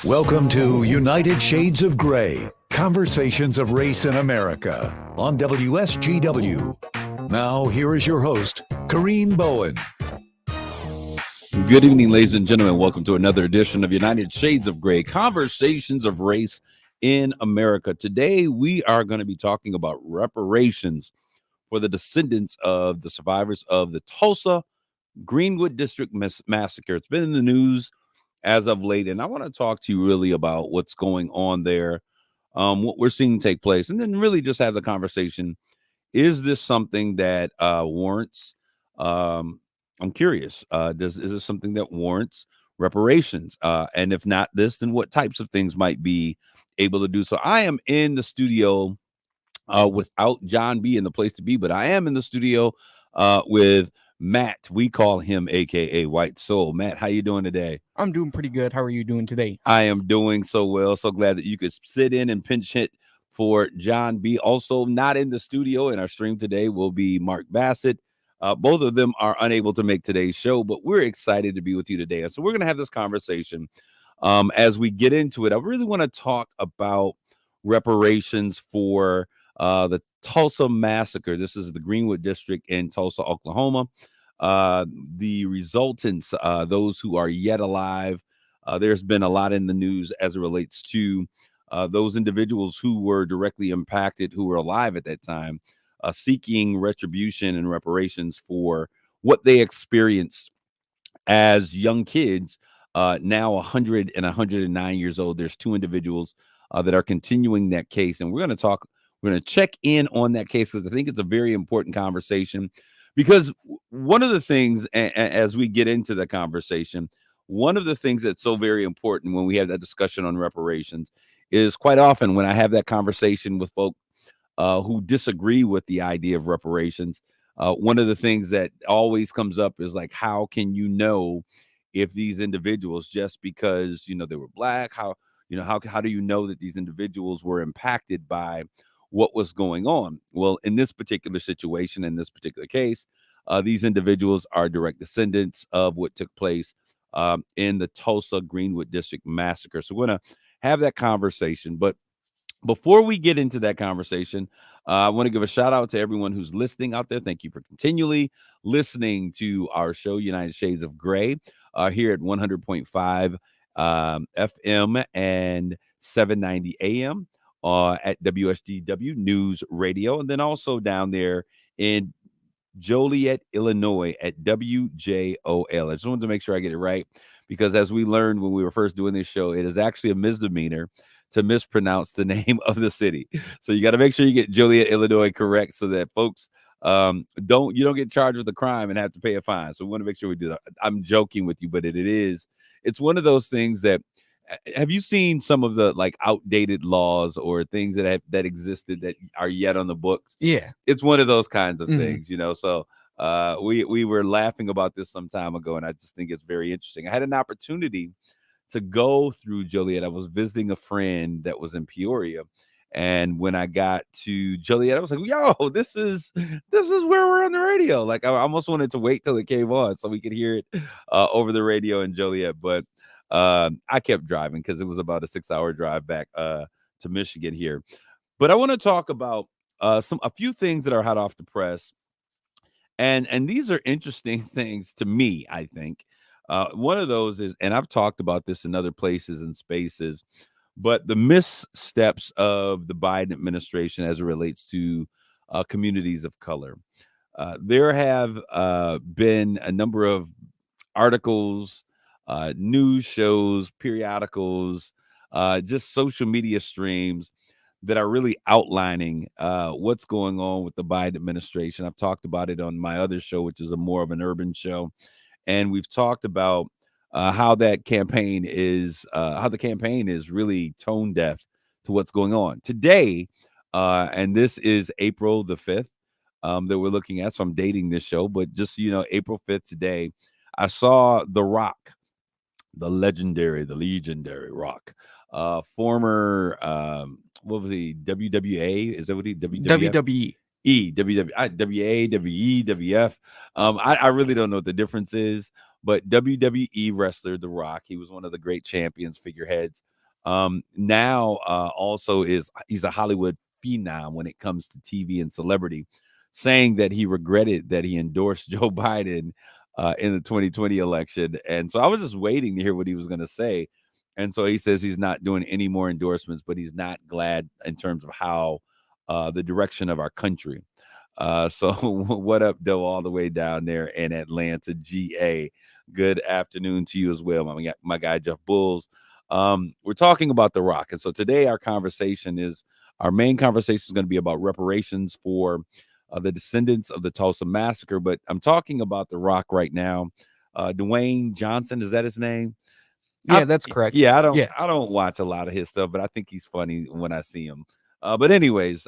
Welcome to United Shades of Gray, Conversations of Race in America on WSGW. Now, here is your host, Kareem Bowen. Good evening, ladies and gentlemen. Welcome to another edition of United Shades of Gray, Conversations of Race in America. Today, we are going to be talking about reparations for the descendants of the survivors of the Tulsa Greenwood District Massacre. It's been in the news as of late, and I want to talk to you really about what's going on there, what we're seeing take place, and then really just have the conversation. Is this something that warrants, I'm curious, is this something that warrants reparations? And if not this, then what types of things might be able to do so? I am in the studio without John B in the place to be, but I am in the studio with Matt. We call him AKA White Soul. Matt, how you doing today? I'm doing pretty good. How are you doing today? I am doing so well. So glad that you could sit in and pinch hit for John B. Also not in the studio in our stream today will be Mark Bassett. Both of them are unable to make today's show, but we're excited to be with you today. And so we're going to have this conversation as we get into it. I really want to talk about reparations for the Tulsa Massacre. This is the Greenwood District in Tulsa, Oklahoma. The resultants, those who are yet alive, there's been a lot in the news as it relates to those individuals who were directly impacted, who were alive at that time, seeking retribution and reparations for what they experienced as young kids, now 100 and 109 years old. There's two individuals that are continuing that case, and we're going to check in on that case because I think it's a very important conversation. Because one of the things, as we get into the conversation, one of the things that's so very important when we have that discussion on reparations is quite often when I have that conversation with folk who disagree with the idea of reparations, one of the things that always comes up is like, how can you know if these individuals, just because, they were Black, how do you know that these individuals were impacted by what was going on? Well, in this particular situation, in this particular case, these individuals are direct descendants of what took place in the Tulsa Greenwood District Massacre. So we're going to have that conversation. But before we get into that conversation, I want to give a shout out to everyone who's listening out there. Thank you for continually listening to our show, United Shades of Gray, here at 100.5 FM and 790 AM. At WSGW News Radio, and then also down there in Joliet, Illinois at WJOL. I just wanted to make sure I get it right, because as we learned when we were first doing this show, it is actually a misdemeanor to mispronounce the name of the city. So you got to make sure you get Joliet, Illinois correct, so that folks don't get charged with a crime and have to pay a fine. So we want to make sure we do that. I'm joking with you, but it's one of those things that, have you seen some of the like outdated laws or things that existed that are yet on the books? Yeah, it's one of those kinds of things, So we were laughing about this some time ago, and I just think it's very interesting. I had an opportunity to go through Joliet. I was visiting a friend that was in Peoria, and when I got to Joliet, I was like, "Yo, this is where we're on the radio." Like I almost wanted to wait till it came on so we could hear it over the radio in Joliet, but I kept driving because it was about a 6-hour drive back to Michigan here. But I want to talk about a few things that are hot off the press, and these are interesting things to me. I think one of those is, and I've talked about this in other places and spaces, but the missteps of the Biden administration as it relates to communities of color. There have been a number of articles, news shows, periodicals, just social media streams that are really outlining what's going on with the Biden administration. I've talked about it on my other show, which is a more of an urban show. And we've talked about how the campaign is really tone deaf to what's going on today. And this is April the 5th that we're looking at. So I'm dating this show, but just, April 5th today, I saw The Rock, the legendary Rock, former, what was he, WWA? Is that what he, WWE. WWF. I really don't know what the difference is, but WWE wrestler The Rock, he was one of the great champions, figureheads Now also he's a Hollywood phenom when it comes to TV and celebrity, saying that he regretted that he endorsed Joe Biden in the 2020 election. And so I was just waiting to hear what he was going to say. And so he says he's not doing any more endorsements, but he's not glad in terms of how the direction of our country. So what up, Doe, all the way down there in Atlanta, GA. Good afternoon to you as well, my guy Jeff Bulls. We're talking about The Rock. And so today our main conversation is going to be about reparations for the descendants of the Tulsa Massacre. But I'm talking about The Rock right now. Dwayne Johnson, is that his name? Yeah, that's correct. Yeah, Yeah. I don't watch a lot of his stuff, but I think he's funny when I see him. But anyways,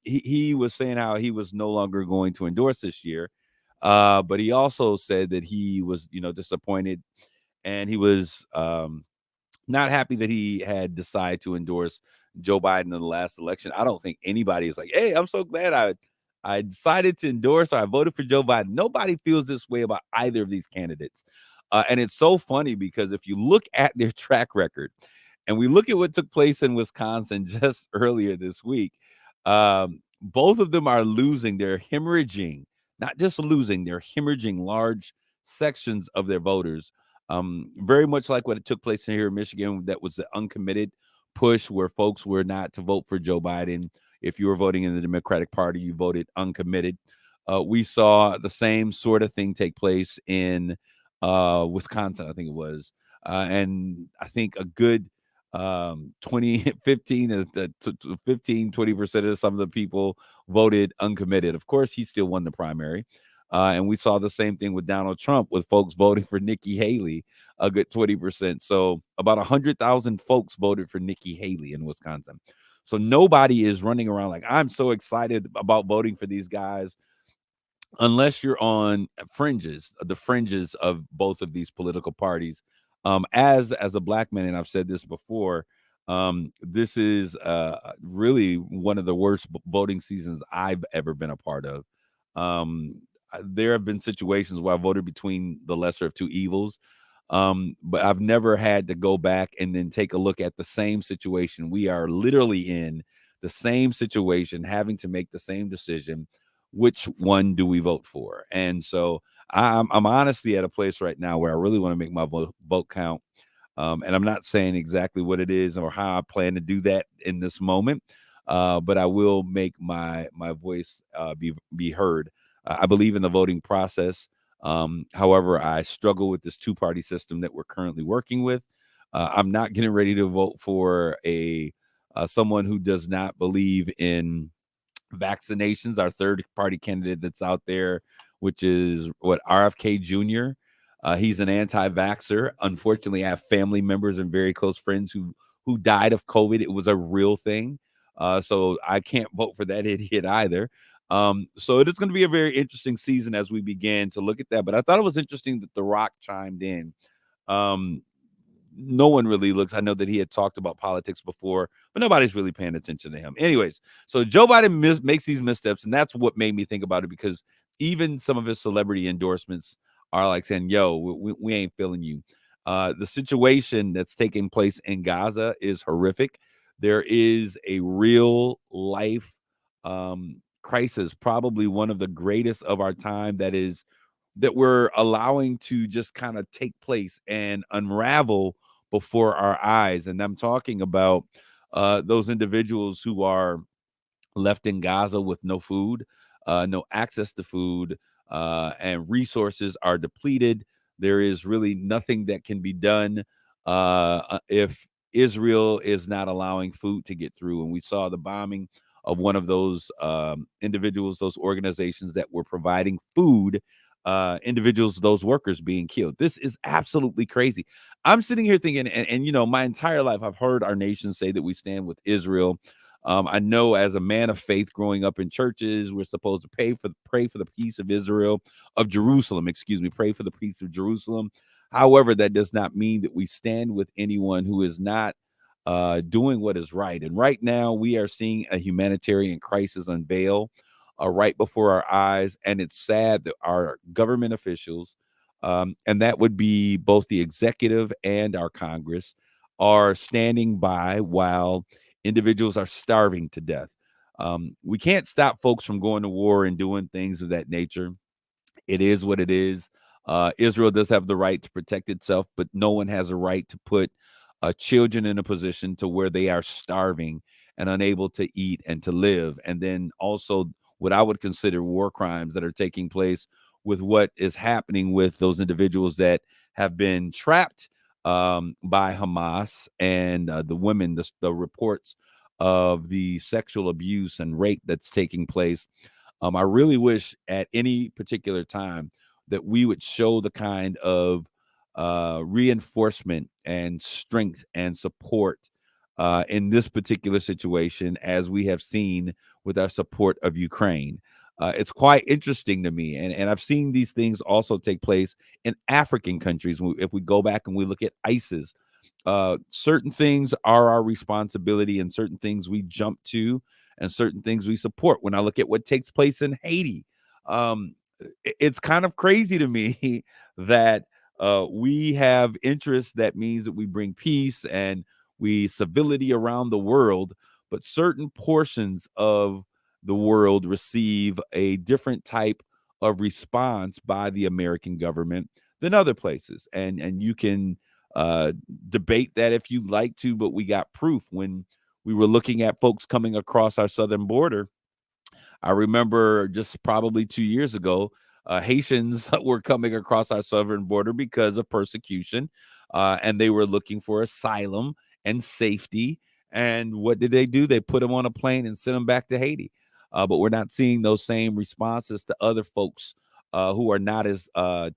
he was saying how he was no longer going to endorse this year. But he also said that he was, disappointed, and he was not happy that he had decided to endorse Joe Biden in the last election. I don't think anybody is like, hey, I'm so glad I decided to endorse or I voted for Joe Biden. Nobody feels this way about either of these candidates. And it's so funny because if you look at their track record and we look at what took place in Wisconsin just earlier this week, both of them are losing. They're hemorrhaging, not just losing, they're hemorrhaging large sections of their voters. Very much like what it took place here in Michigan, that was the uncommitted push where folks were not to vote for Joe Biden. If you were voting in the Democratic Party, you voted uncommitted. We saw the same sort of thing take place in Wisconsin, I think it was. And I think a good 15 20% of some of the people voted uncommitted. Of course, he still won the primary. And we saw the same thing with Donald Trump, with folks voting for Nikki Haley, a good 20%. So about 100,000 folks voted for Nikki Haley in Wisconsin. So nobody is running around like, I'm so excited about voting for these guys, unless you're on the fringes of both of these political parties. As a black man, and I've said this before, this is really one of the worst voting seasons I've ever been a part of. There have been situations where I voted between the lesser of two evils, but I've never had to go back and then take a look at the same situation. We are literally in the same situation, having to make the same decision. Which one do we vote for? And so I'm honestly at a place right now where I really want to make my vote count. And I'm not saying exactly what it is or how I plan to do that in this moment, but I will make my voice be heard. I believe in the voting process. However, I struggle with this two-party system that we're currently working with. I'm not getting ready to vote for someone who does not believe in vaccinations. Our third party candidate that's out there, which is RFK Jr. He's an anti-vaxxer. Unfortunately, I have family members and very close friends who died of COVID. It was a real thing. So I can't vote for that idiot either. So it is going to be a very interesting season as we begin to look at that. But I thought it was interesting that The Rock chimed in. No one really looks. I know that he had talked about politics before, but nobody's really paying attention to him. Anyways, so Joe Biden makes these missteps, and that's what made me think about it, because even some of his celebrity endorsements are like saying, yo, we ain't feeling you. The situation that's taking place in Gaza is horrific. There is a real life crisis, probably one of the greatest of our time, that we're allowing to just kind of take place and unravel before our eyes. And I'm talking about those individuals who are left in Gaza with no food, no access to food, and resources are depleted. There is really nothing that can be done if Israel is not allowing food to get through. And we saw the bombing of one of those individuals, those organizations that were providing food, individuals, those workers being killed. This is absolutely crazy. I'm sitting here thinking, and my entire life, I've heard our nation say that we stand with Israel. I know as a man of faith growing up in churches, we're supposed to pray for the peace of Israel, of Jerusalem, pray for the peace of Jerusalem. However, that does not mean that we stand with anyone who is not doing what is right. And right now we are seeing a humanitarian crisis unveil right before our eyes. And it's sad that our government officials, and that would be both the executive and our Congress, are standing by while individuals are starving to death. We can't stop folks from going to war and doing things of that nature. It is what it is. Israel does have the right to protect itself, but no one has a right to put children in a position to where they are starving and unable to eat and to live. And then also what I would consider war crimes that are taking place with what is happening with those individuals that have been trapped by Hamas and the women, the reports of the sexual abuse and rape that's taking place. I really wish at any particular time that we would show the kind of reinforcement and strength and support in this particular situation as we have seen with our support of Ukraine. It's quite interesting to me. And I've seen these things also take place in African countries. If we go back and we look at ISIS, certain things are our responsibility and certain things we jump to and certain things we support. When I look at what takes place in Haiti, it's kind of crazy to me that we have interests that means that we bring peace and we civility around the world, but certain portions of the world receive a different type of response by the American government than other places. And you can debate that if you'd like to, but we got proof when we were looking at folks coming across our southern border. I remember just probably 2 years ago, Haitians were coming across our southern border because of persecution, and they were looking for asylum and safety. And what did they do? They put them on a plane and sent them back to Haiti. But we're not seeing those same responses to other folks who are not as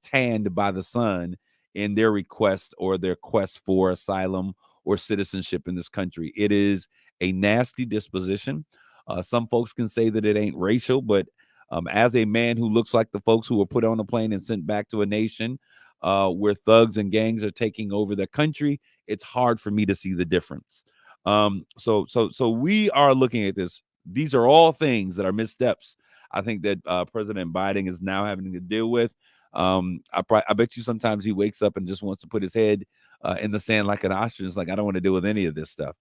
tanned by the sun in their request or their quest for asylum or citizenship in this country. It is a nasty disposition. Some folks can say that it ain't racial, but as a man who looks like the folks who were put on a plane and sent back to a nation where thugs and gangs are taking over the country, it's hard for me to see the difference. So we are looking at this. These are all things that are missteps. I think that President Biden is now having to deal with. I bet you sometimes he wakes up and just wants to put his head in the sand like an ostrich. It's like, I don't want to deal with any of this stuff.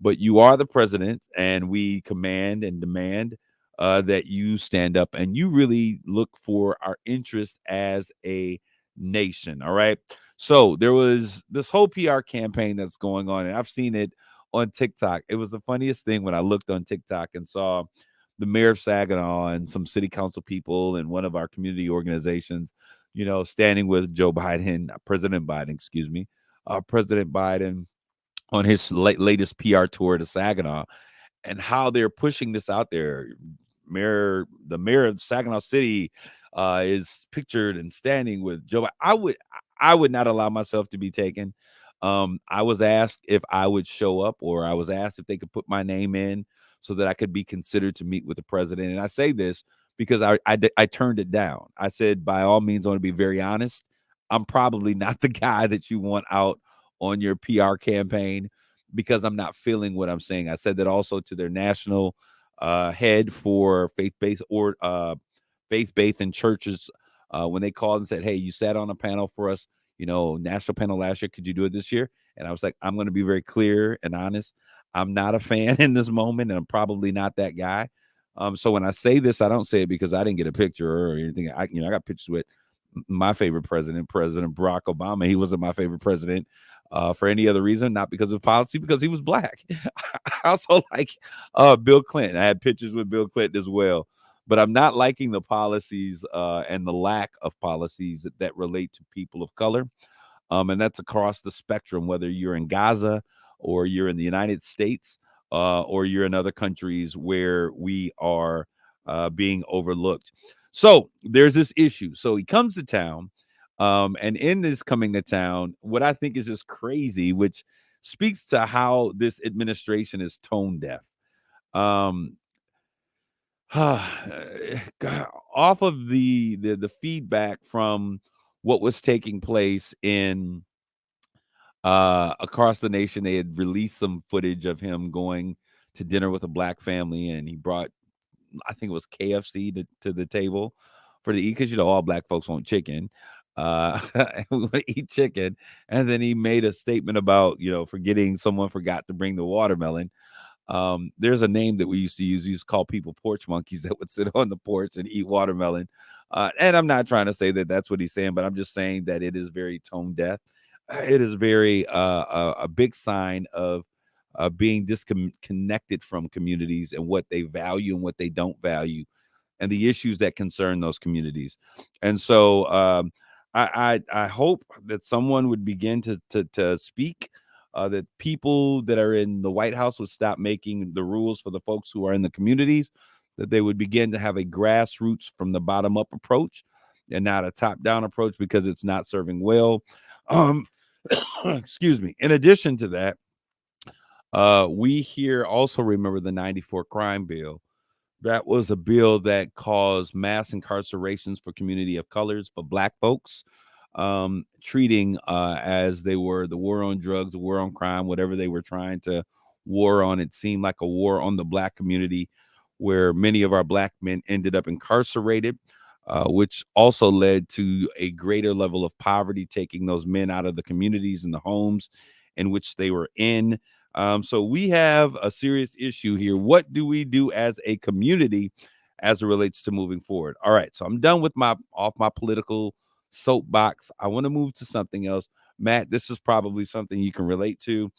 But you are the president, and we command and demand that you stand up and you really look for our interest as a nation. All right. So there was this whole PR campaign that's going on, and I've seen it on TikTok. It was the funniest thing when I looked on TikTok and saw the mayor of Saginaw and some city council people and one of our community organizations, standing with Joe Biden, President Biden, excuse me, President Biden on his latest PR tour to Saginaw, and how they're pushing this out there. The mayor of Saginaw City is pictured and standing with Joe. I would not allow myself to be taken. I was asked if I would show up, or I was asked if they could put my name in so that I could be considered to meet with the president. And I say this because I turned it down. I said, by all means, I want to be very honest. I'm probably not the guy that you want out on your PR campaign because I'm not feeling what I'm saying. I said that also to their national head for faith-based and churches when they called and said, hey, you sat on a panel for us, national panel last year. Could you do it this year? And I was like, I'm going to be very clear and honest. I'm not a fan in this moment, and I'm probably not that guy. So when I say this, I don't say it because I didn't get a picture or anything. I got pictures with my favorite president, President Barack Obama. He wasn't my favorite president for any other reason, not because of policy, because he was black. I also like Bill Clinton. I had pictures with Bill Clinton as well. But I'm not liking the policies and the lack of policies that relate to people of color. And that's across the spectrum, whether you're in Gaza or you're in the United States or you're in other countries where we are being overlooked. So there's this issue. So he comes to town. And in this coming to town, what I think is just crazy, which speaks to how this administration is tone deaf. Off of the feedback from what was taking place in across the nation, they had released some footage of him going to dinner with a black family, and he brought, I think it was KFC to the table for the eat, because all black folks want chicken. we want to eat chicken. And then he made a statement about, forgetting someone forgot to bring the watermelon. There's a name that we used to use. We used to call people porch monkeys that would sit on the porch and eat watermelon. And I'm not trying to say that that's what he's saying, but I'm just saying that it is very tone deaf. It is very a big sign of being disconnected from communities and what they value and what they don't value, and the issues that concern those communities. And so I hope that someone would begin to speak. That people that are in the White House would stop making the rules for the folks who are in the communities, that they would begin to have a grassroots from the bottom up approach and not a top down approach, because it's not serving well. Excuse me. In addition to that, we here also remember the 94 crime bill. That was a bill that caused mass incarcerations for community of colors, for Black folks, treating as they were the war on drugs, the war on crime, whatever they were trying to war on. It seemed like a war on the Black community, where many of our Black men ended up incarcerated, which also led to a greater level of poverty, taking those men out of the communities and the homes in which they were in. So we have a serious issue here. What do we do as a community as it relates to moving forward? All right, so I'm done with my political soapbox. I want to move to something else. Matt, this is probably something you can relate to.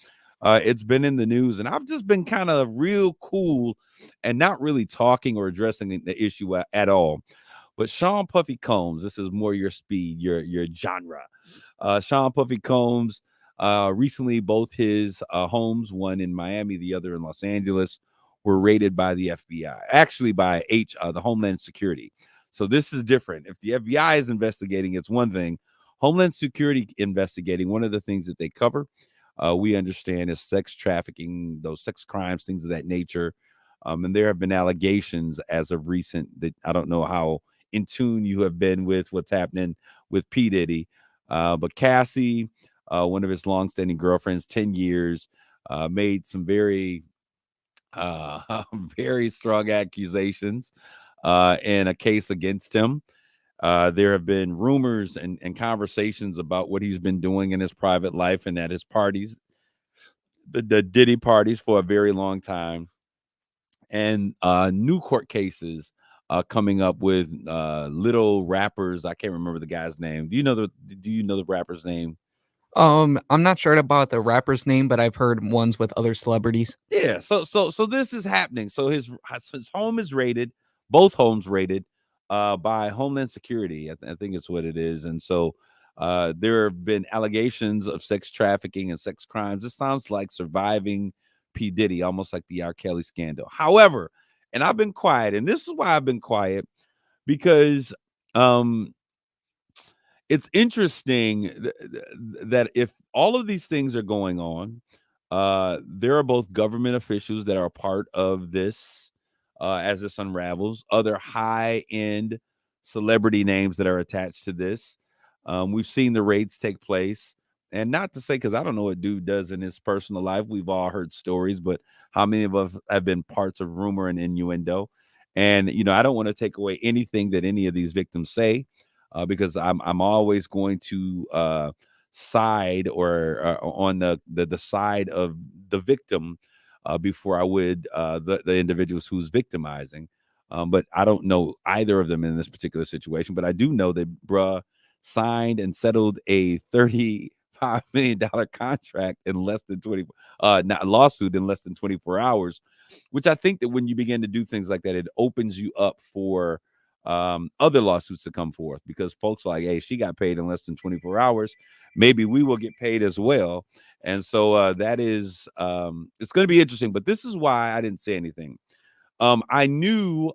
It's been in the news, and I've just been kind of real cool and not really talking or addressing the issue at all. But Sean Puffy Combs, this is more your speed, your genre. Sean Puffy Combs, recently both his homes, one in Miami, the other in Los Angeles, were raided by the FBI, actually by the Homeland Security. So this is different. If the FBI is investigating, it's one thing. Homeland Security investigating, one of the things that they cover, we understand, is sex trafficking, those sex crimes, things of that nature. And there have been allegations as of recent that I don't know how in tune you have been with what's happening with P. Diddy. But Cassie, one of his longstanding girlfriends, 10 years, made some very, very strong accusations in a case against him. There have been rumors and conversations about what he's been doing in his private life and at his parties, the Diddy parties, for a very long time. And new court cases coming up with little rappers. I can't remember the guy's name. Do you know the rapper's name? I'm not sure about the rapper's name, but I've heard ones with other celebrities. Yeah. So this is happening. So his home is raided, both homes raided by Homeland Security. I think it's what it is. And so there have been allegations of sex trafficking and sex crimes. This sounds like Surviving P. Diddy, almost like the R. Kelly scandal. However, and I've been quiet, and this is why I've been quiet, because it's interesting that if all of these things are going on, there are both government officials that are a part of this as this unravels, other high-end celebrity names that are attached to this. We've seen the raids take place. And not to say, because I don't know what dude does in his personal life. We've all heard stories, but how many of us have been parts of rumor and innuendo? And, I don't want to take away anything that any of these victims say, because I'm always going to side or on the side of the victim before I would the individuals who's victimizing. But I don't know either of them in this particular situation. But I do know that bruh signed and settled a $35 million contract in less than 20 not lawsuit in less than 24 hours, which I think that when you begin to do things like that, it opens you up for other lawsuits to come forth, because folks are like, hey, she got paid in less than 24 hours. Maybe we will get paid as well. And so that is it's going to be interesting. But this is why I didn't say anything. I knew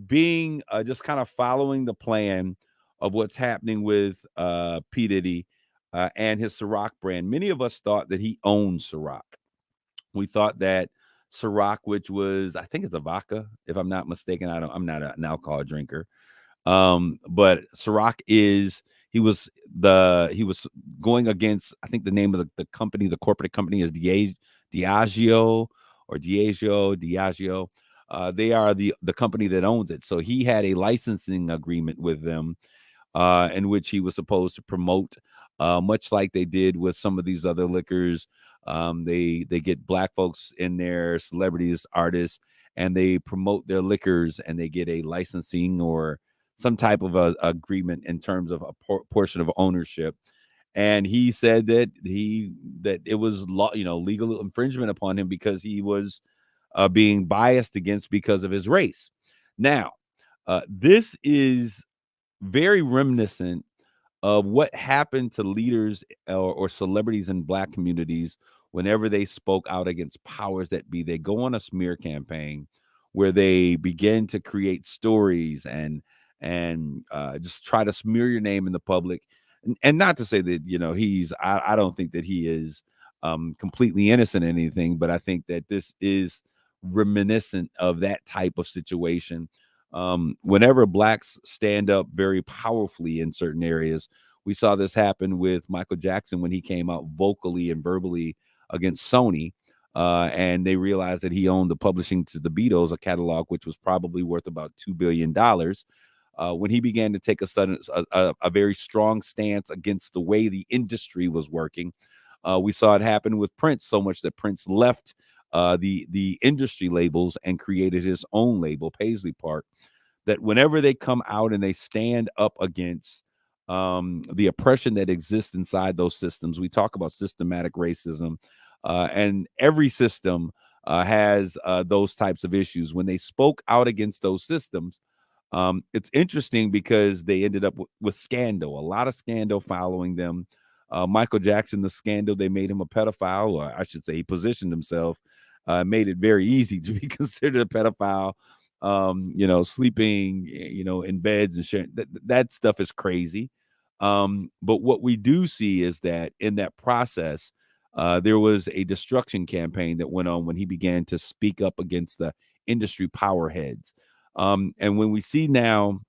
being just kind of following the plan of what's happening with P. Diddy and his Ciroc brand. Many of us thought that he owned Ciroc. We thought that Ciroc, which was, I think it's a vodka, if I'm not mistaken. I'm not an alcohol drinker. But Ciroc he was going against, I think the name of the company, the corporate company is Diageo. They are the company that owns it. So he had a licensing agreement with them in which he was supposed to promote, much like they did with some of these other liquors. They get black folks in there, celebrities, artists, and they promote their liquors, and they get a licensing or some type of a agreement in terms of a portion of ownership. And he said that it was legal infringement upon him because he was being biased against because of his race. Now, this is very reminiscent of what happened to leaders or celebrities in black communities whenever they spoke out against powers that be. They go on a smear campaign where they begin to create stories and just try to smear your name in the public. And not to say that I don't think that he is completely innocent in anything, but I think that this is reminiscent of that type of situation. Whenever blacks stand up very powerfully in certain areas, we saw this happen with Michael Jackson when he came out vocally and verbally against Sony, and they realized that he owned the publishing to the Beatles, a catalog which was probably worth about $2 billion. When he began to take a very strong stance against the way the industry was working, we saw it happen with Prince, so much that Prince left the industry labels and created his own label, Paisley Park. That whenever they come out and they stand up against the oppression that exists inside those systems, we talk about systematic racism, and every system has those types of issues. When they spoke out against those systems, it's interesting because they ended up with scandal, a lot of scandal following them. Michael Jackson, the scandal, they made him a pedophile, or I should say he positioned himself, made it very easy to be considered a pedophile. Sleeping, in beds and sharing that stuff is crazy. But what we do see is that in that process, there was a destruction campaign that went on when he began to speak up against the industry power heads. And when we see now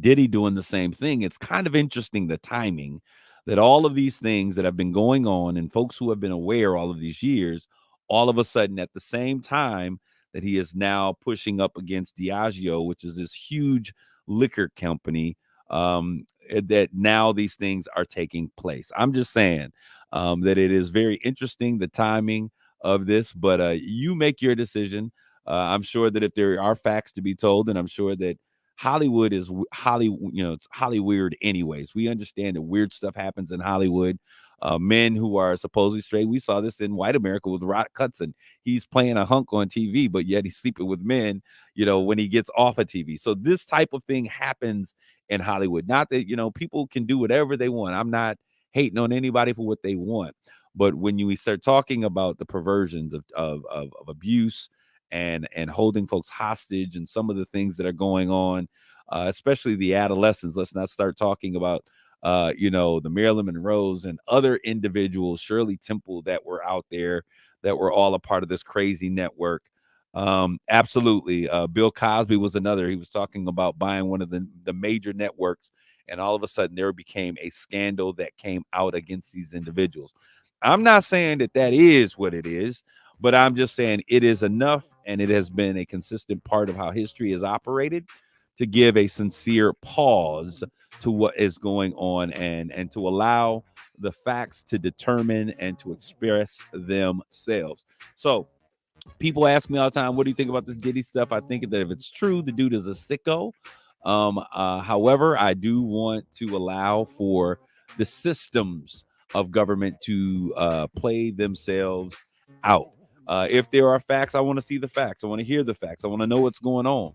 Diddy doing the same thing, it's kind of interesting, the timing that all of these things that have been going on and folks who have been aware all of these years, all of a sudden at the same time that he is now pushing up against Diageo, which is this huge liquor company, that now these things are taking place. I'm just saying that it is very interesting, the timing of this, but you make your decision. I'm sure that if there are facts to be told, and I'm sure that Hollywood is Hollywood, it's Hollywood anyways. We understand that weird stuff happens in Hollywood. Men who are supposedly straight. We saw this in White America with Rock Hudson. He's playing a hunk on TV, but yet he's sleeping with men, when he gets off of TV. So this type of thing happens in Hollywood. Not that, people can do whatever they want. I'm not hating on anybody for what they want. But when we start talking about the perversions of abuse and holding folks hostage and some of the things that are going on, especially the adolescents, let's not start talking about the Marilyn Monroes and other individuals, Shirley Temple, that were out there, that were all a part of this crazy network. Absolutely. Bill Cosby was another. He was talking about buying one of the major networks, and all of a sudden there became a scandal that came out against these individuals. I'm not saying that is what it is, but I'm just saying it is enough, and it has been a consistent part of how history is operated, to give a sincere pause to what is going on, and to allow the facts to determine and to express themselves. So people ask me all the time, what do you think about this Diddy stuff? I think that if it's true, the dude is a sicko. However, I do want to allow for the systems of government to play themselves out. If there are facts, I want to see the facts. I want to hear the facts. I want to know what's going on.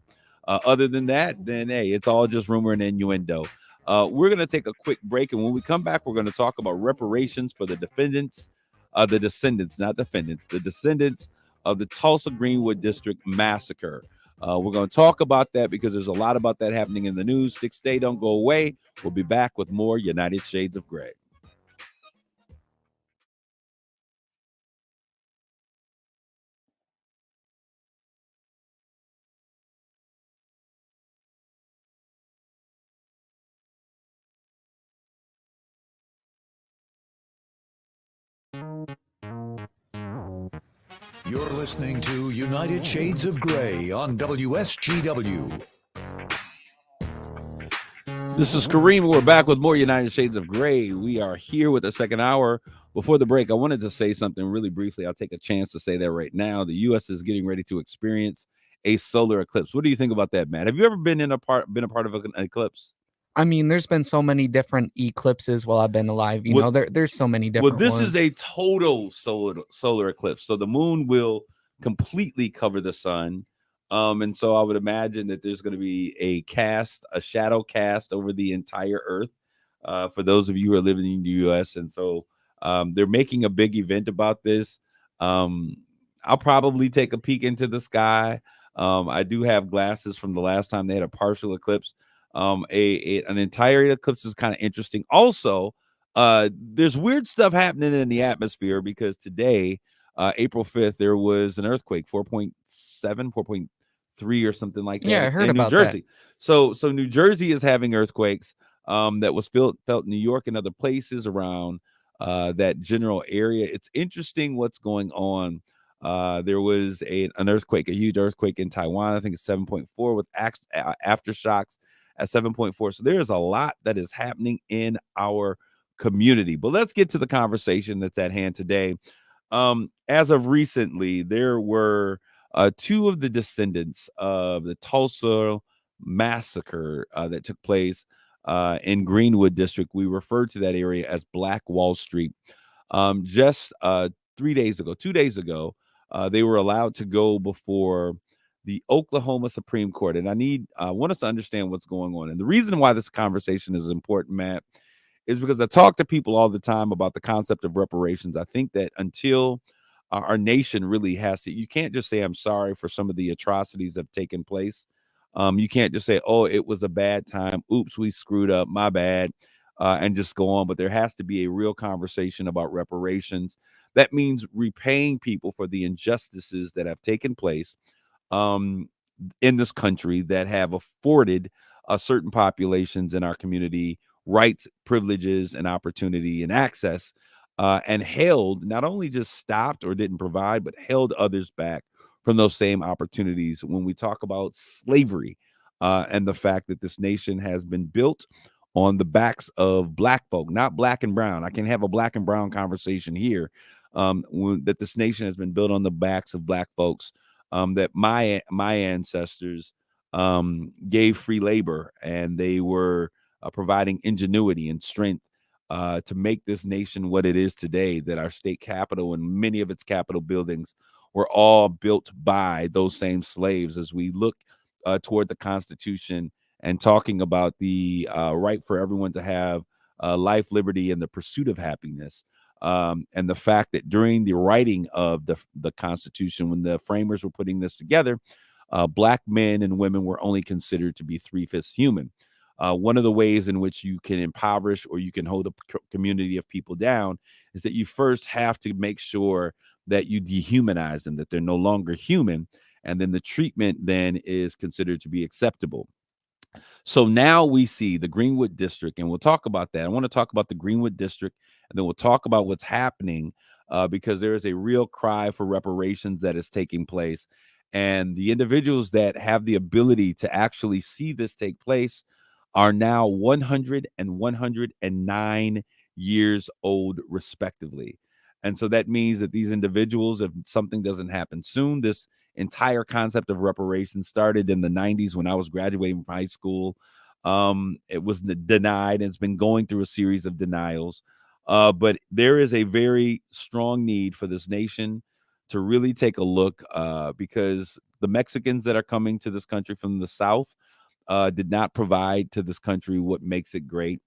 Other than that, then, hey, it's all just rumor and innuendo. We're going to take a quick break, and when we come back, we're going to talk about reparations for the Descendants, not defendants, the descendants of the Tulsa Greenwood District massacre. We're going to talk about that because there's a lot about that happening in the news. Stay, don't go away. We'll be back with more United Shades of Gray. You're listening to United Shades of Gray on WSGW. This is Kareem. We're back with more United Shades of Gray. We are here with the second hour. Before the break, I wanted to say something really briefly. I'll take a chance to say that right now. The U.S. is getting ready to experience a solar eclipse. What do you think about that, Matt? Have you ever been a part of an eclipse? I mean, there's been so many different eclipses while I've been alive. You What, know, there's so many well, different this ones. is a total solar eclipse. So the moon will completely cover the sun. And so I would imagine that there's going to be a shadow cast over the entire earth. For those of you who are living in the U.S. And so they're making a big event about this. I'll probably take a peek into the sky. I do have glasses from the last time they had a partial eclipse. An entire eclipse is kind of interesting. Also, there's weird stuff happening in the atmosphere because today, April 5th, there was an earthquake, 4.3 or something like Yeah, I that heard in New about that. Jersey. So New Jersey is having earthquakes. That was felt in New York and other places around that general area. It's interesting what's going on. There was an earthquake, a huge earthquake in Taiwan. I think it's 7.4 with aftershocks at 7.4. So there's a lot that is happening in our community. But let's get to the conversation that's at hand today. As of recently, there were two of the descendants of the Tulsa massacre that took place in Greenwood District. We refer to that area as Black Wall Street. Just 2 days ago, they were allowed to go before the Oklahoma Supreme Court. And I want us to understand what's going on. And the reason why this conversation is important, Matt, is because I talk to people all the time about the concept of reparations. I think that until our nation really has to, you can't just say, I'm sorry for some of the atrocities that have taken place. You can't just say, oh, it was a bad time. Oops, we screwed up. My bad. And just go on. But there has to be a real conversation about reparations. That means repaying people for the injustices that have taken place in this country that have afforded certain populations in our community rights, privileges, and opportunity and access, and held, not only just stopped or didn't provide, but held others back from those same opportunities. When we talk about slavery and the fact that this nation has been built on the backs of Black folk, not black and brown. I can have a black and brown conversation here. That this nation has been built on the backs of Black folks. That my ancestors gave free labor, and they were providing ingenuity and strength to make this nation what it is today. That our state capitol and many of its capitol buildings were all built by those same slaves. As we look toward the Constitution and talking about the right for everyone to have life, liberty, and the pursuit of happiness. And the fact that during the writing of the Constitution, when the framers were putting this together, Black men and women were only considered to be 3/5 human. One of the ways in which you can impoverish or you can hold a community of people down is that you first have to make sure that you dehumanize them, that they're no longer human, and then the treatment then is considered to be acceptable. So now we see the Greenwood District, and we'll talk about that. I want to talk about the Greenwood District, and then we'll talk about what's happening because there is a real cry for reparations that is taking place. And the individuals that have the ability to actually see this take place are now 100 and 109 years old, respectively. And so that means that these individuals, if something doesn't happen soon, this entire concept of reparations started in the 90s when I was graduating from high school. It was denied, and it's been going through a series of denials. But there is a very strong need for this nation to really take a look because the Mexicans that are coming to this country from the South did not provide to this country what makes it great.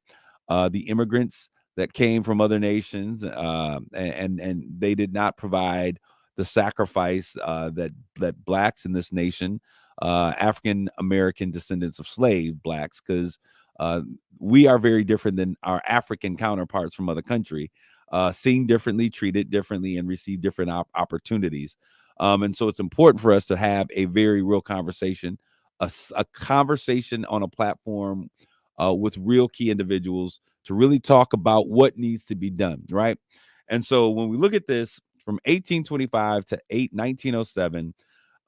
The immigrants that came from other nations and they did not provide the sacrifice that Blacks in this nation, African American descendants of slave Blacks, because we are very different than our African counterparts from other country, seen differently, treated differently, and receive different opportunities. And so it's important for us to have a very real conversation, a conversation on a platform with real key individuals to really talk about what needs to be done, right? And so when we look at this from 1825 to 1907,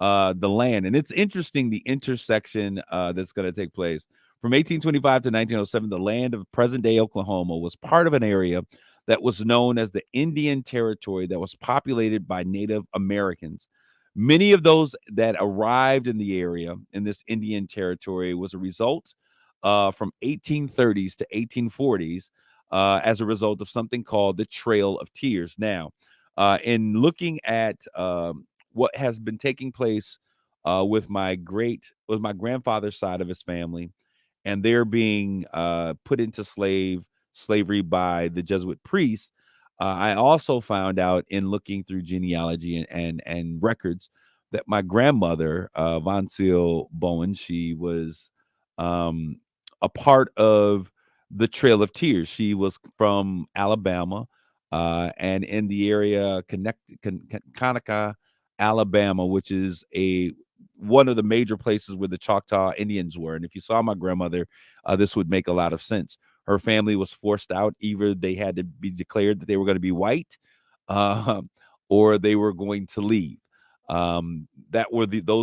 the land, and it's interesting the intersection that's going to take place From 1825 to 1907, the land of present-day Oklahoma was part of an area that was known as the Indian Territory that was populated by Native Americans. Many of those that arrived in the area in this Indian Territory was a result from 1830s to 1840s as a result of something called the Trail of Tears. Now, in looking at what has been taking place with my grandfather's side of his family, and they're being put into slavery by the Jesuit priests. I also found out in looking through genealogy and records that my grandmother, Von Seal Bowen, she was a part of the Trail of Tears. She was from Alabama, and in the area Conaca, Alabama, which is one of the major places where the Choctaw Indians were. And if you saw my grandmother, this would make a lot of sense. Her family was forced out. Either they had to be declared that they were going to be white, uh, or they were going to leave. Those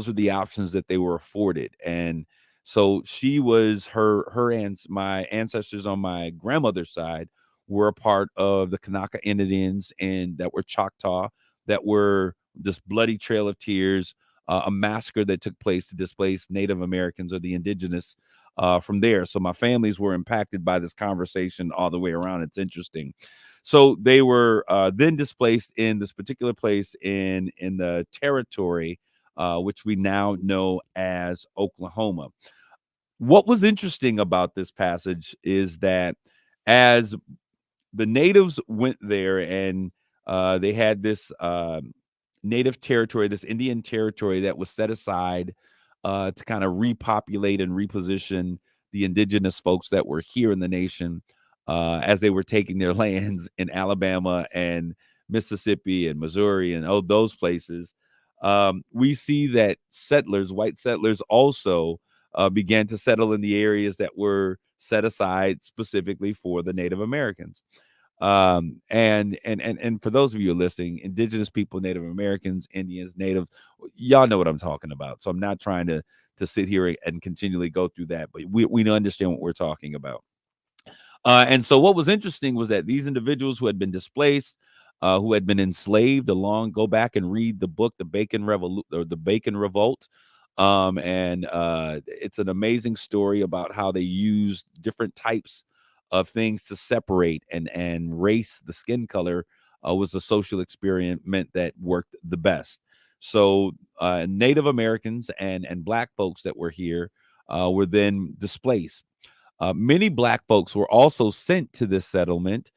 were the options that they were afforded. And so she was my ancestors on my grandmother's side were a part of the Kanaka Indians, and that were Choctaw, that were this bloody Trail of Tears, a massacre that took place to displace Native Americans or the indigenous from there. So my families were impacted by this conversation all the way around. It's interesting. So they were then displaced in this particular place in the territory, which we now know as Oklahoma. What was interesting about this passage is that as the natives went there and they had this native territory, this Indian territory that was set aside to kind of repopulate and reposition the indigenous folks that were here in the nation as they were taking their lands in Alabama and Mississippi and Missouri and those places. We see that white settlers also began to settle in the areas that were set aside specifically for the Native Americans. And for those of you listening, indigenous people, Native Americans, Indians, Native, y'all know what I'm talking about. So I'm not trying to sit here and continually go through that, but we understand what we're talking about. And so what was interesting was that these individuals who had been displaced, who had been enslaved go back and read the book, The Bacon Revolt. And it's an amazing story about how they used different types of things to separate, and race, the skin color, was a social experiment that worked the best. So Native Americans and Black folks that were here were then displaced. Many Black folks were also sent to this settlement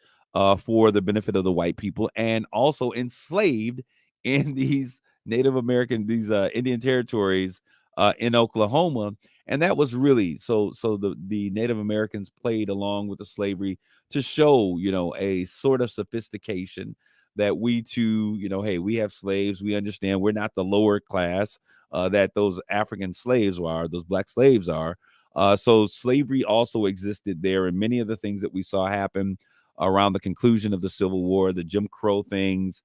for the benefit of the white people, and also enslaved in these these Indian territories in Oklahoma. And that was really so the Native Americans played along with the slavery to show, a sort of sophistication that we too, hey, we have slaves. We understand we're not the lower class that those African slaves are, those Black slaves are. So slavery also existed there, and many of the things that we saw happen around the conclusion of the Civil War, the Jim Crow things,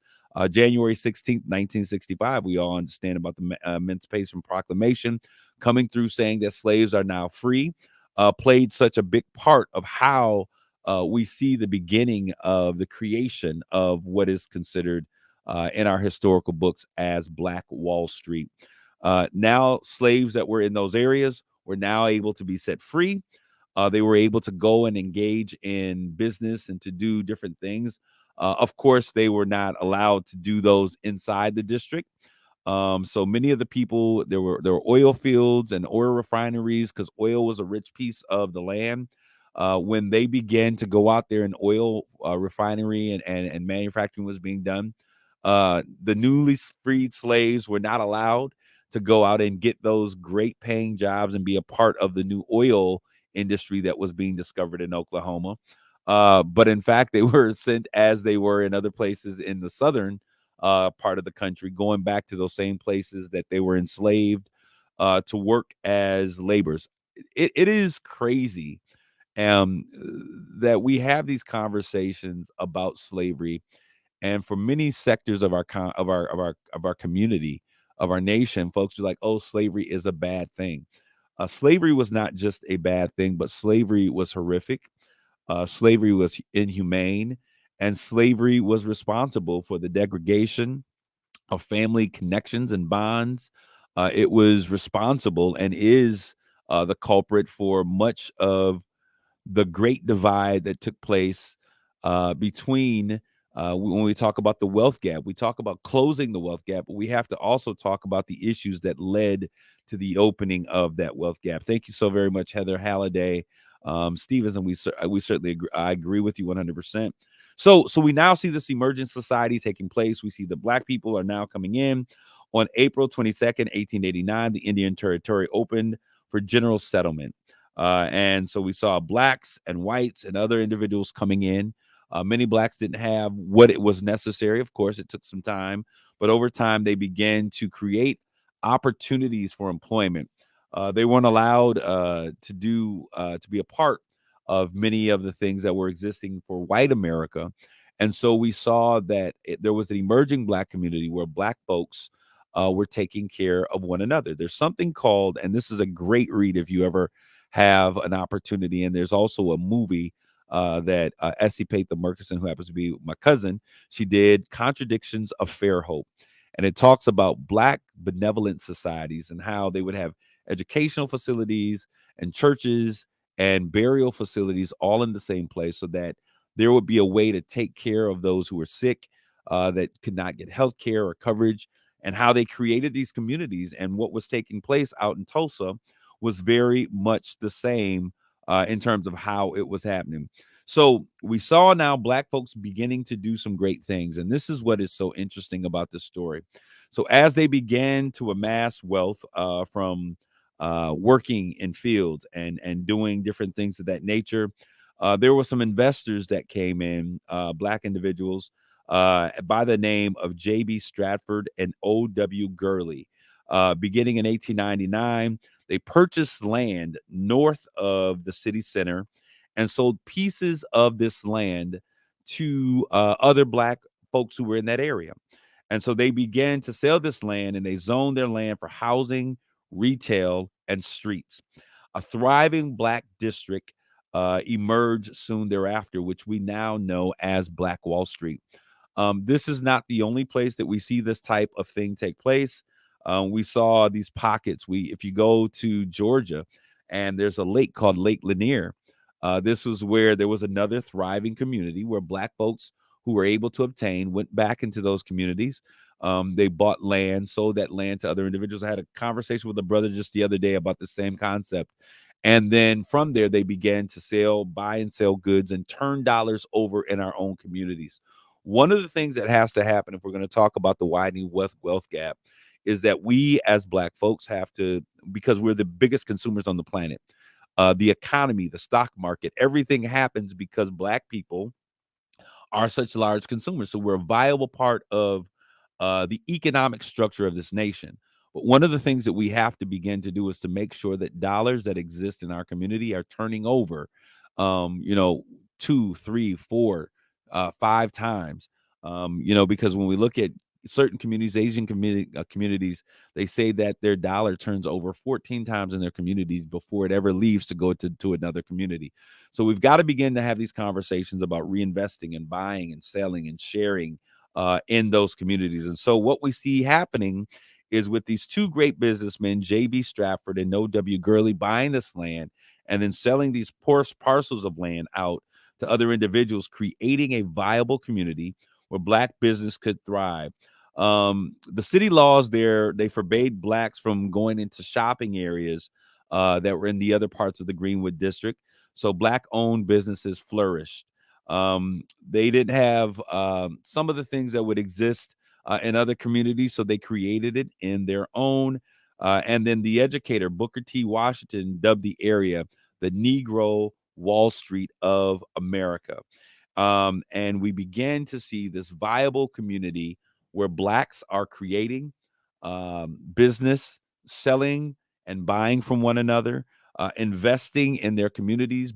January 16th, 1965, we all understand about the Emancipation Proclamation coming through, saying that slaves are now free, played such a big part of how we see the beginning of the creation of what is considered in our historical books as Black Wall Street. Now, slaves that were in those areas were now able to be set free. They were able to go and engage in business and to do different things. Of course, they were not allowed to do those inside the district. So many of the people, there were oil fields and oil refineries, because oil was a rich piece of the land. When they began to go out there, and oil refinery and manufacturing was being done, the newly freed slaves were not allowed to go out and get those great paying jobs and be a part of the new oil industry that was being discovered in Oklahoma. But in fact, they were sent, as they were in other places in the southern part of the country, going back to those same places that they were enslaved to work as laborers. It is crazy that we have these conversations about slavery, and for many sectors of our community, of our nation, folks are like, "Oh, slavery is a bad thing." Slavery was not just a bad thing, but slavery was horrific. Slavery was inhumane, and slavery was responsible for the degradation of family connections and bonds. It was responsible and is the culprit for much of the great divide that took place between when we talk about the wealth gap. We talk about closing the wealth gap, but we have to also talk about the issues that led to the opening of that wealth gap. Thank you so very much, Heather Halliday Stevens, and we certainly agree. I agree with you 100%. So we now see this emergent society taking place. We see the Black people are now coming in. On April 22nd, 1889, the Indian Territory opened for general settlement. And so we saw Blacks and whites and other individuals coming in. Many Blacks didn't have what it was necessary. Of course, it took some time, but over time they began to create opportunities for employment. They weren't allowed to be a part of many of the things that were existing for white America. And so we saw that there was an emerging Black community where Black folks were taking care of one another. There's something called, and this is a great read if you ever have an opportunity. And there's also a movie that Essie Pate the Murkison, who happens to be my cousin, she did, Contradictions of Fair Hope. And it talks about Black benevolent societies and how they would have educational facilities and churches and burial facilities all in the same place, so that there would be a way to take care of those who were sick, that could not get health care or coverage, and how they created these communities. And what was taking place out in Tulsa was very much the same in terms of how it was happening. So we saw now Black folks beginning to do some great things. And this is what is so interesting about this story. So as they began to amass wealth from working in fields and doing different things of that nature, there were some investors that came in, Black individuals by the name of J.B. Stratford and O.W. Gurley. Beginning in 1899, they purchased land north of the city center and sold pieces of this land to other Black folks who were in that area. And so they began to sell this land, and they zoned their land for housing, retail, and streets. A thriving Black district emerged soon thereafter, which we now know as Black Wall Street. This is not the only place that we see this type of thing take place. We saw these pockets. If you go to Georgia, and there's a lake called Lake Lanier, this was where there was another thriving community where Black folks who were able to obtain went back into those communities. They bought land, sold that land to other individuals. I had a conversation with a brother just the other day about the same concept. And then from there, they began to buy and sell goods and turn dollars over in our own communities. One of the things that has to happen if we're going to talk about the widening wealth gap is that we as Black folks have to, because we're the biggest consumers on the planet, the economy, the stock market, everything happens because Black people are such large consumers. So we're a viable part of the economic structure of this nation. But one of the things that we have to begin to do is to make sure that dollars that exist in our community are turning over, you know, 2, 3, 4, 5 times. Because when we look at certain communities, Asian communities, they say that their dollar turns over 14 times in their communities before it ever leaves to go to another community. So we've got to begin to have these conversations about reinvesting and buying and selling and sharing in those communities. And so what we see happening is with these two great businessmen, J.B. Stratford and O.W. Gurley, buying this land and then selling these parcels of land out to other individuals, creating a viable community where Black business could thrive. The city laws there, they forbade Blacks from going into shopping areas that were in the other parts of the Greenwood district. So Black-owned businesses flourished. They didn't have some of the things that would exist in other communities, so they created it in their own. And then the educator, Booker T. Washington, dubbed the area the Negro Wall Street of America. And we began to see this viable community where Blacks are creating business, selling and buying from one another, investing in their communities,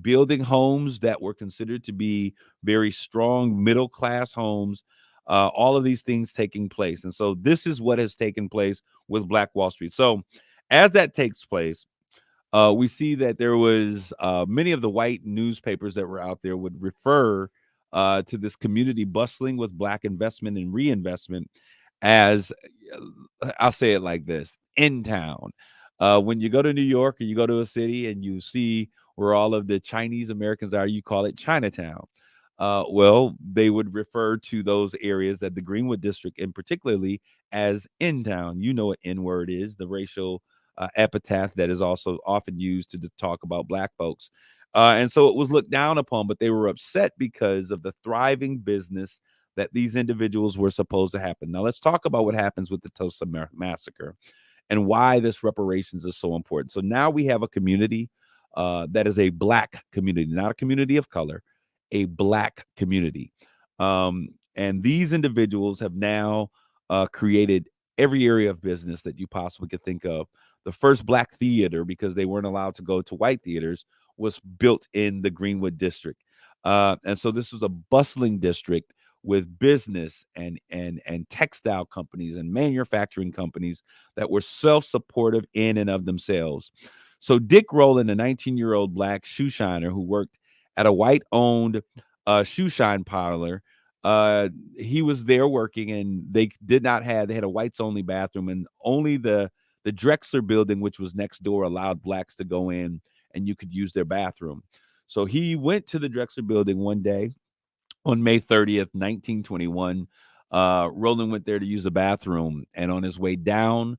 building homes that were considered to be very strong middle-class homes, all of these things taking place. And so this is what has taken place with Black Wall Street. So as that takes place, We see that there was many of the white newspapers that were out there would refer to this community bustling with black investment and reinvestment as, I'll say it like this, in town. When you go to New York or you go to a city and you see where all of the Chinese Americans are, you call it Chinatown. Well, they would refer to those areas that the Greenwood district, in particularly, as in town. You know what N word is, the racial epithet that is also often used to talk about black folks. And so it was looked down upon, but they were upset because of the thriving business that these individuals were supposed to happen. Now, let's talk about what happens with the Tulsa Massacre and why this reparations is so important. So now we have a community that is a black community, not a community of color, a black community. And these individuals have now created every area of business that you possibly could think of. The first black theater, because they weren't allowed to go to white theaters, was built in the Greenwood district. And so this was a bustling district with business and textile companies and manufacturing companies that were self-supportive in and of themselves. So Dick Rowland, a 19-year-old black shoe shiner who worked at a white-owned shoe shine parlor, he was there working, and they had a whites-only bathroom, and only the Drexler building, which was next door, allowed blacks to go in and you could use their bathroom. So he went to the Drexler building one day on May 30th, 1921. Roland went there to use the bathroom, and on his way down,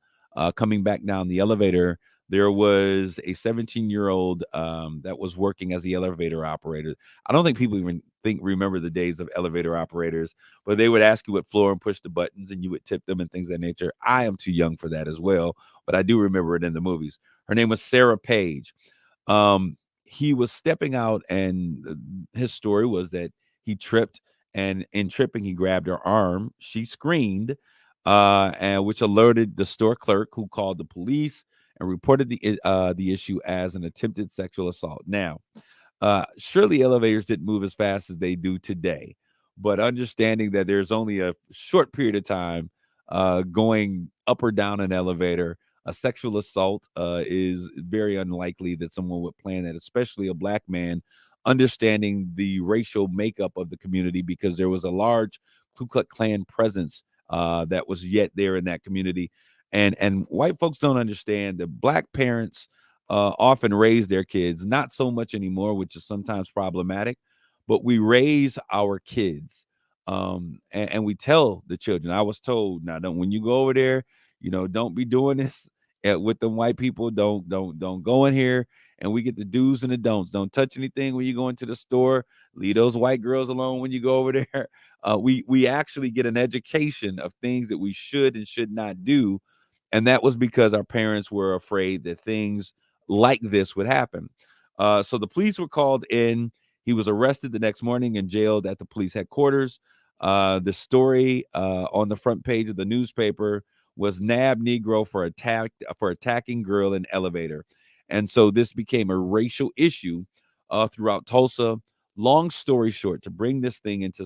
coming back down the elevator, there was a 17-year-old that was working as the elevator operator. I don't think people even remember the days of elevator operators, but they would ask you what floor and push the buttons, and you would tip them and things of that nature. I am too young for that as well, but I do remember it in the movies. Her name was Sarah Page. He was stepping out, and his story was that he tripped, and in tripping, he grabbed her arm. She screamed, and which alerted the store clerk, who called the police and reported the issue as an attempted sexual assault. Now, surely elevators didn't move as fast as they do today, but understanding that there's only a short period of time going up or down an elevator, a sexual assault is very unlikely that someone would plan that, especially a black man, understanding the racial makeup of the community, because there was a large Ku Klux Klan presence that was yet there in that community. And white folks don't understand that black parents often raise their kids, not so much anymore, which is sometimes problematic, but we raise our kids. And we tell the children. I was told, now, don't, when you go over there, don't be doing this with the white people. Don't go in here. And we get the do's and the don'ts. Don't touch anything when you go into the store. Leave those white girls alone when you go over there. We actually get an education of things that we should and should not do. And that was because our parents were afraid that things like this would happen. So the police were called in. He was arrested the next morning and jailed at the police headquarters. The story on the front page of the newspaper was "Nab Negro for attacking girl in elevator," and so this became a racial issue throughout Tulsa. Long story short, to bring this thing into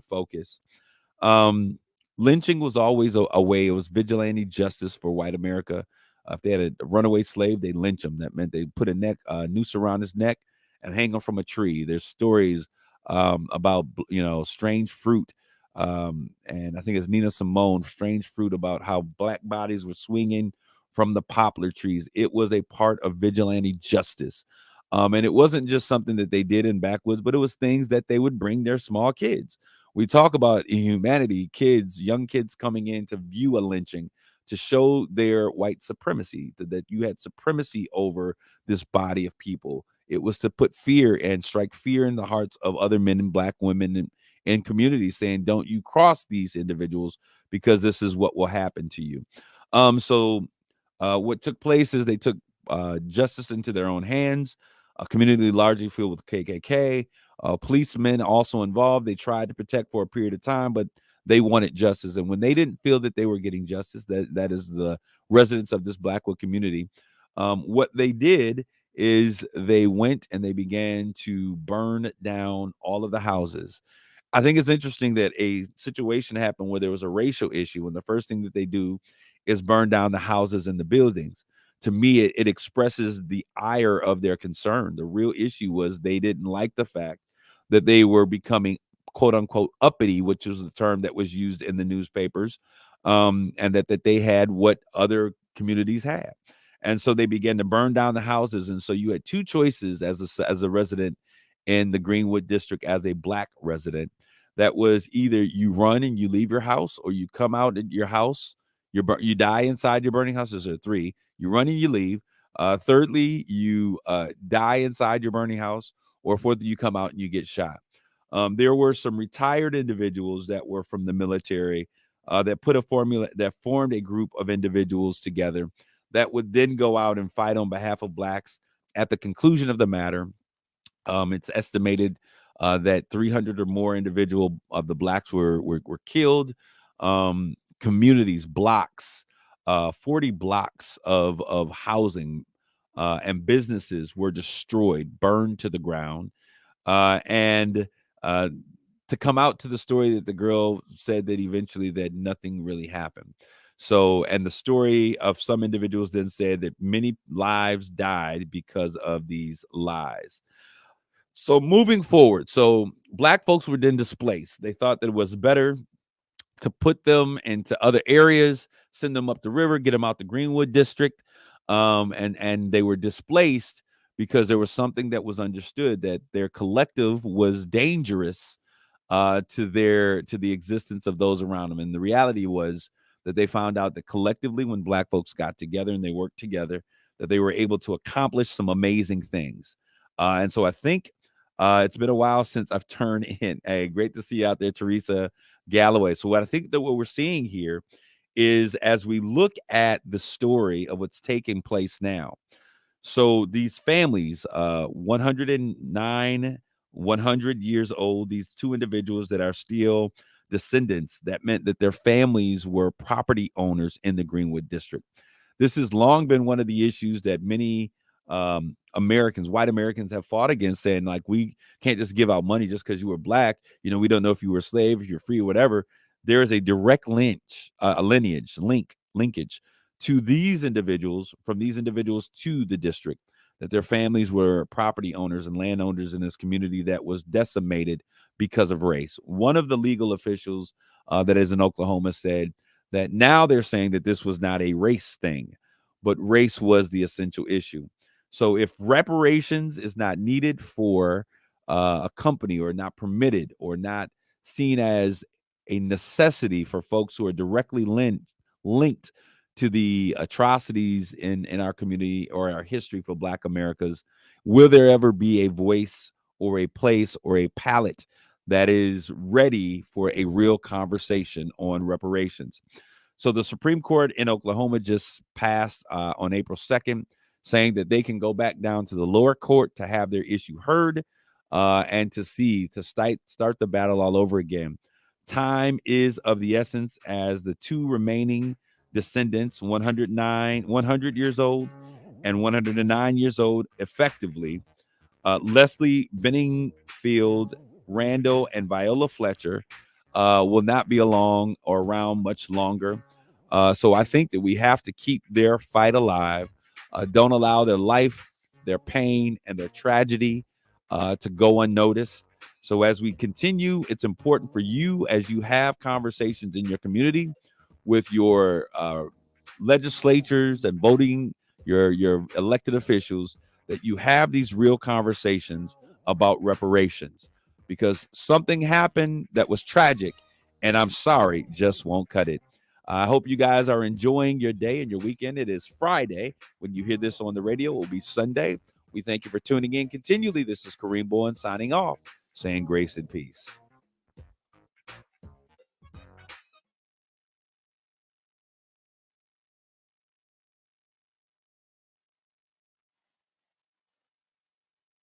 focus, lynching was always a way. It was vigilante justice for white America. If they had a runaway slave, they lynch him. That meant they put a noose around his neck and hang him from a tree. There's stories about strange fruit, and I think it's Nina Simone, strange fruit, about how black bodies were swinging from the poplar trees. It was a part of vigilante justice, and it wasn't just something that they did in backwoods, but it was things that they would bring their small kids. We talk about inhumanity, young kids coming in to view a lynching, to show their white supremacy, that you had supremacy over this body of people. It was to put fear and strike fear in the hearts of other men and black women in communities, saying, don't you cross these individuals, because this is what will happen to you. So what took place is they took justice into their own hands. A community largely filled with KKK. Policemen also involved. They tried to protect for a period of time, but they wanted justice. And when they didn't feel that they were getting justice, that is the residents of this Blackwood community, what they did is they went and they began to burn down all of the houses. I think it's interesting that a situation happened where there was a racial issue, and the first thing that they do is burn down the houses and the buildings. to me, it expresses the ire of their concern. The real issue was they didn't like the fact that they were becoming quote unquote uppity, which was the term that was used in the newspapers, and that they had what other communities had. And so they began to burn down the houses. And so you had two choices as a resident in the Greenwood district, as a Black resident. That was either you run and you leave your house, or you come out at your house, you die inside your burning house. There's three. You run and you leave. Thirdly, you die inside your burning house, or fourthly, you come out and you get shot. There were some retired individuals that were from the military that put a formula that formed a group of individuals together that would then go out and fight on behalf of Blacks. At the conclusion of the matter, it's estimated that 300 or more individual of the Blacks were killed. Communities, blocks, 40 blocks of housing and businesses were destroyed, burned to the ground. And to come out to the story that the girl said that eventually that nothing really happened. So, and the story of some individuals then said that many lives died because of these lies. So moving forward, so Black folks were then displaced. They thought that it was better to put them into other areas, send them up the river, get them out the Greenwood district. And they were displaced because there was something that was understood, that their collective was dangerous to the existence of those around them. And the reality was that they found out that collectively, when Black folks got together and they worked together, that they were able to accomplish some amazing things. And so I think it's been a while since I've turned in. Hey, great to see you out there, Teresa Galloway. So what I think that what we're seeing here is, as we look at the story of what's taking place now. So these families, 109, 100 years old, these two individuals that are still descendants, that meant that their families were property owners in the Greenwood district. This has long been one of the issues that many Americans, white Americans, have fought against, saying, like, we can't just give out money just because you were Black. You know, we don't know if you were a slave, if you're free, or whatever. There is a direct linkage to these individuals, from these individuals to the district, that their families were property owners and landowners in this community that was decimated because of race. One of the legal officials that is in Oklahoma said that now they're saying that this was not a race thing, but race was the essential issue. So if reparations is not needed for a company, or not permitted, or not seen as a necessity for folks who are directly linked to the atrocities in our community or our history for Black Americas, will there ever be a voice or a place or a palette that is ready for a real conversation on reparations? So the Supreme Court in Oklahoma just passed on April 2nd, saying that they can go back down to the lower court to have their issue heard and to start the battle all over again. Time is of the essence, as the two remaining descendants, 100 years old and 109 years old, effectively, Leslie Benningfield Randall and Viola Fletcher, will not be along or around much longer. So I think that we have to keep their fight alive. Don't allow their life, their pain, and their tragedy to go unnoticed. So as we continue, it's important for you, as you have conversations in your community with your legislatures and voting your elected officials, that you have these real conversations about reparations, because something happened that was tragic, and I'm sorry, just won't cut it. I hope you guys are enjoying your day and your weekend. It is Friday. When you hear this on the radio, it will be Sunday. We thank you for tuning in continually. This is Kareem Bowen signing off, saying grace and peace.